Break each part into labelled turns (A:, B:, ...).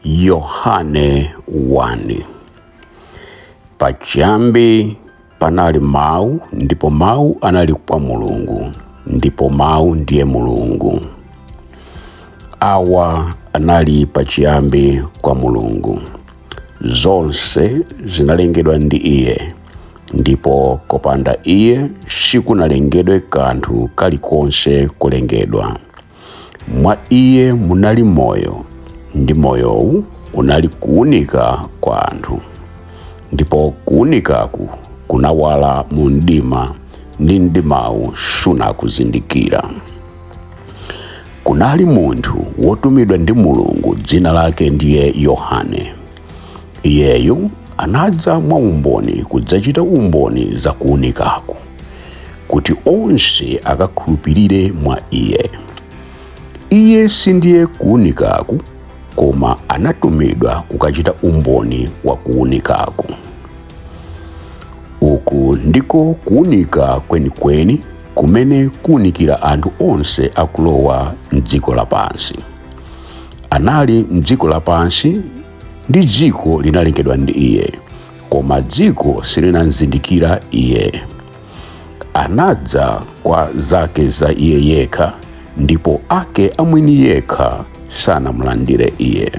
A: Yohane 1. Pachiyambi panali mawu, ndipo mawu anali kwa Mulungu, ndipo mawu ndiye Mulungu. Awa anali pachiyambi kwa Mulungu. Zonse zinalengedwa ndi iye, ndipo kopanda iye sikunalengedwe kanthu kalikonse kulengedwa. Mwa iye munali moyo, ndi moyowu unali kuwunika kwa anthu. Ndipo kuwunikaku kunawala mu mdima, ndi mdimawu sunakuzindikira. Kunali munthu wotumidwa ndi Mulungu, dzina lake ndiye Yohane. Iyeyu anadza mwa umboni kudzachita umboni za kuwunikaku, kuti onse akakhulupirire mwa iye. Iye sindiye kuwunikaku, koma anatumidwa kukachita umboni wa kuwunikaku. Uku ndiko kuwunika kwenikweni kumene kuwunikira anthu onse akulowa m'dziko lapansi. Anali m'dziko lapansi, ndi dziko linalengedwa ndi iye, koma dziko silinamzindikira iye. Anadza kwa zake za iye yekha, ndipo ake amwini yekha sanamulandire iye.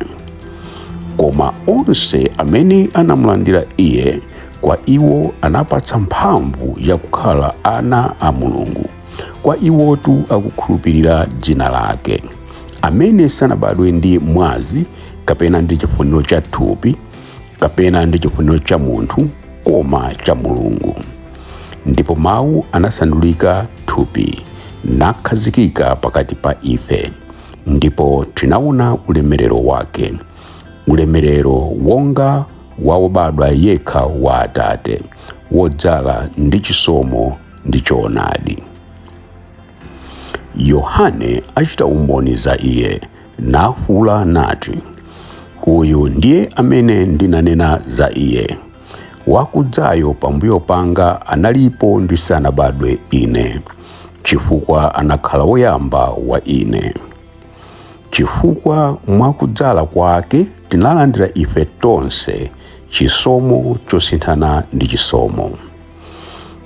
A: Koma onse amene anamulandira iye, kwa iwo anapatsa mphamvu yakukhala ana a Mulungu, kwa iwotu akukhulupirira dzina lake, amene sanabadwe ndi mwazi, kapena ndi chifuniro cha thupi, kapena ndi chifuniro cha munthu, koma cha Mulungu. Ndipo mawu anasandulika thupi, nakhazikika pakati pa ife, ndipo tinaona ulemerero wake, ulemerero wonga wa wobadwa yekha wa Atate, wodzala ndi chisomo ndi choonadi. Yohane achita umboni za iye, nafuwula nati, uyu ndiye amene ndinanena za iye. Wakudzayo pambuyo panga analipo ndisanabadwe ine, chifukwa anakhala woyamba wa ine. Chifukwa mwakudzala kwake tinalandira ife tonse chisomo chosinthana ndi chisomo.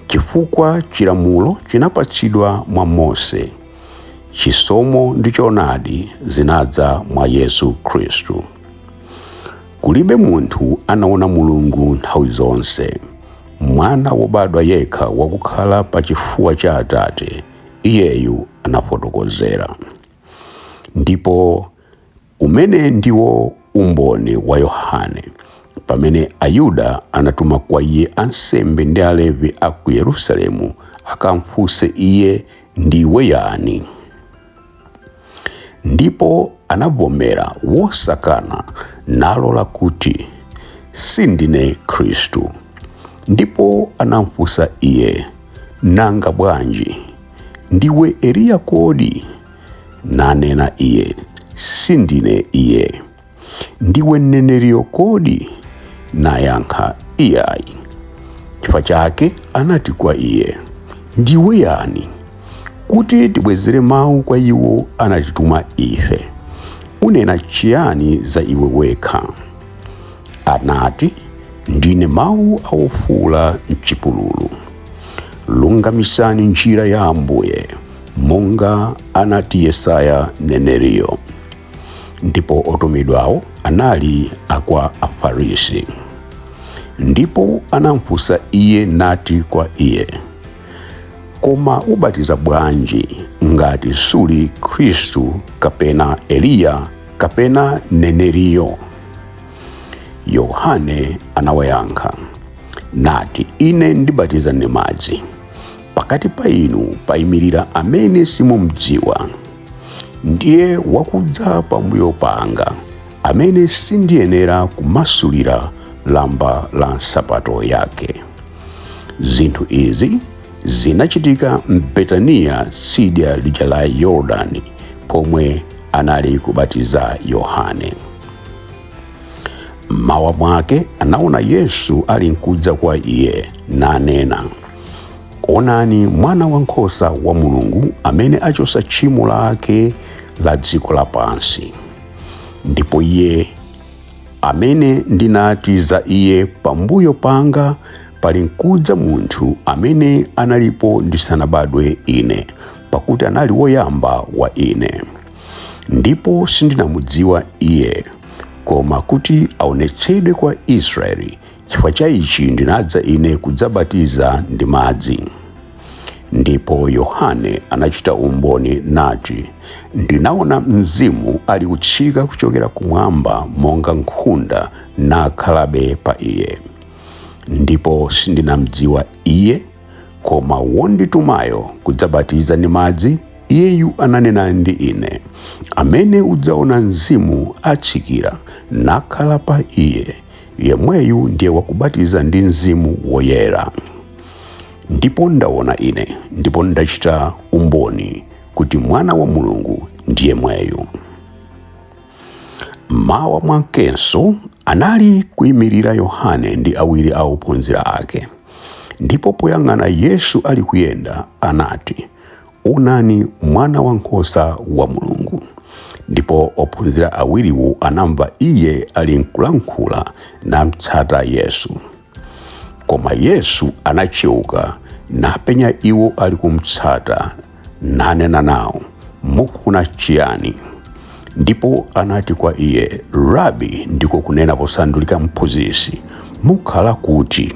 A: Chifukwa chilamulo chinapatsidwa mwa Mose, chisomo ndi choonadi zinadza mwa Yesu Khristu. Kulibe munthu anaona Mulungu nthawi zonse. Mwana wobadwa yekha wakukhala pa chifuwa cha Atate, iyeyu anafotokozera. Ndipo umene ndiwo umboni wa Yohane, pamene Ayuda anatuma kwa iye ansembe ndi Alevi a ku Yerusalemu akamfunse iye, ndiwe yani? Ndipo anavomera wosakana, nalola kuti, sindine Khristu. Ndipo anamfunsa iye, nanga bwanji, ndiwe Eliya kodi? Nanena iye, sindine iye. Ndiwe mneneriyo kodi? Nayankha, iyayi. Chifukwa chake anati kwa iye, ndiwe yani? Kuti tibwezere mawu kwa iwo anatituma ife. Unena chiyani za iwe wekha? Anati, ndine mawu awofuwula m'chipululu, lungamisani njira ya Ambuye, monga anati Yesaya mneneriyo. Ndipo otumidwawo anali akwa Afarisi. Ndipo anamfunsa iye nati kwa iye, koma ubatiza bwanji ngati suli Khristu, kapena Eliya, kapena mneneriyo? Yohane anawayankha nati, ine ndibatiza ndi madzi. Pakati pa inu payimirira amene simumudziwa, ndiye wakudza pambuyo panga, amene sindiyenera kumasulira lamba la nsapato yake. Zinthu izi zinachitika m'Betaniya tsidya lija la Yorodani, pomwe anali kubatiza Yohane. Mmawa mwake anaona Yesu ali nkudza kwa iye, nanena, onani mwana wankhosa wa Mulungu amene achosa tchimo lake la dziko lapansi. Ndipo iye amene ndinati za iye pambuyo panga pali nkudza munthu amene analipo ndisanabadwe ine, pakuti anali woyamba wa ine. Ndipo sindinamudziwa iye, koma kuti aonetsedwe kwa Israeli. Chifukwa cha ichi ndinadza ine kudzabatiza ndi madzi. Ndipo Yohane anachita umboni nati, ndinaona Mzimu ali kutsika kuchokera kumwamba monga nkhunda nakhalabe pa iye. Ndipo sindinamudziwa iye, koma wonditumayo kudzabatiza ndi madzi, iyeyu ananena ndi ine, amene udzaona Mzimu atsikira nakhala pa iye, yemweyu ndiye wakubatiza ndi Mzimu woyera. Ndipo ndaona ine, ndipo ndachita umboni kuti Mwana wa Mulungu ndiye mweyu. Mmawa mwakenso anali kuyimirira Yohane ndi awiri a ophunzira ake. Ndipo poyang'ana Yesu ali kuyenda anati, onani Mwana Wankhosa wa Mulungu. Ndipo ophunzira awiriwo anamva iye ali nkulankhula namutsata Yesu. Koma Yesu anachewuka napenya iwo ali kumutsata, nanena nawo, mukufuna chiyani? Ndipo anati kwa iye, Rabi, ndiko kunena posandulika mphunzitsi, mukhala kuti?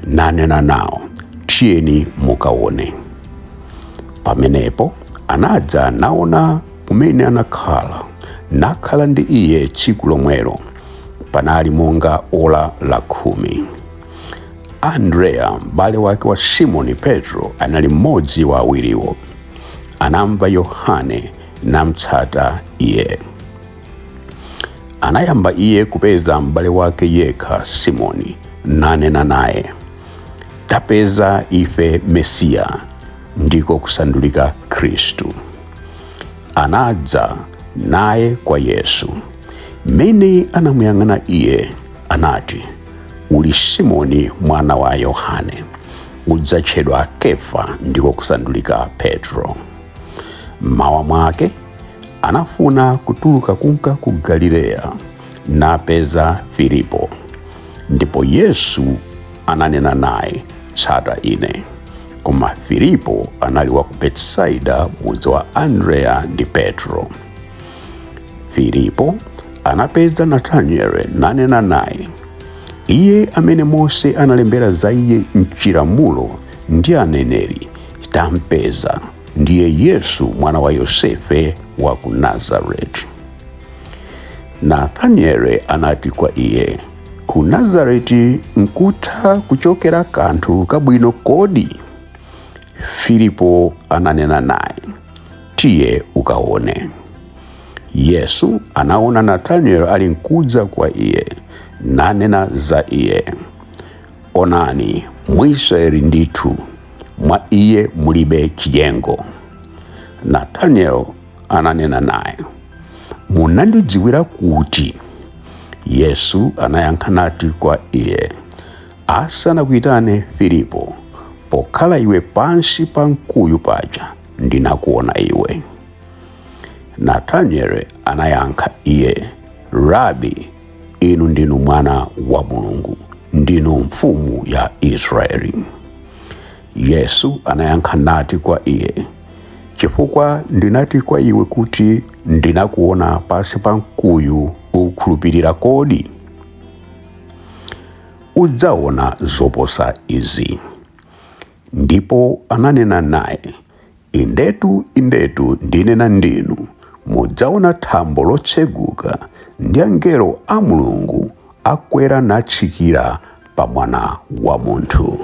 A: Nanena nawo, tiyeni mukaone. Pamenepo anadza naona kumene anakhala, nakhala ndi iye tsiku lomwelo. Panali monga ola la 10. Andrea, m'bale wake wa Simoni Petro, anali mmodzi wa awiriwo. Anamva Yohane namutsata iye. Anayamba iye kupeza m'bale wake yekha Simoni, nanena naye, tapeza ife Mesiya, ndiko kusandulika Khristu. Anadza naye kwa Yesu. Mene anamuyang'ana iye anati, uli Simoni mwana wa Yohane, udzatchedwa Kefa, ndiko kusandulika Petro. Mmawa mwake anafuna kutuluka kunka ku Galileya, napeza Filipo. Ndipo Yesu ananena naye, tsata ine. Koma Filipo anali wa ku Betsaida, mudzi wa Andrea ndi Petro. Filipo anapeza Natanieli nanena naye, iye amene Mose analembera za iye m'chilamulo ndi aneneri, tampeza, ndiye Yesu mwana wa Yosefe wa ku Nazareti. Natanieli anati kwa iye, ku Nazareti nkutha kuchokera kanthu kabwino kodi? Filipo ananena naye, tiye ukaone. Yesu anaona Natanieli ali nkudza kwa iye, nanena za iye, onani Mwisraeli ndithu, mwa iye mulibe chinyengo. Natanieli ananena naye, munandidziwira kuti? Yesu anayankha nati kwa iye, asanakuyitane Filipo, pokhala iwe pansi pa mkuyu paja, ndinakuona iwe. Natanieli anayankha iye, Rabi, inu ndinu Mwana wa Mulungu, ndinu mfumu ya Israeli. Yesu anayankha nati kwa iye, chifukwa ndinati kwa iwe kuti ndinakuona pansi pa mkuyu ukhulupirira kodi? Udzaona zoposa izi. Ndipo ananena naye, indetu indetu ndinena ndinu, mudzaona thambo lotseguka ndi angelo a Mulungu akwera natsikira pa Mwana wa Munthu.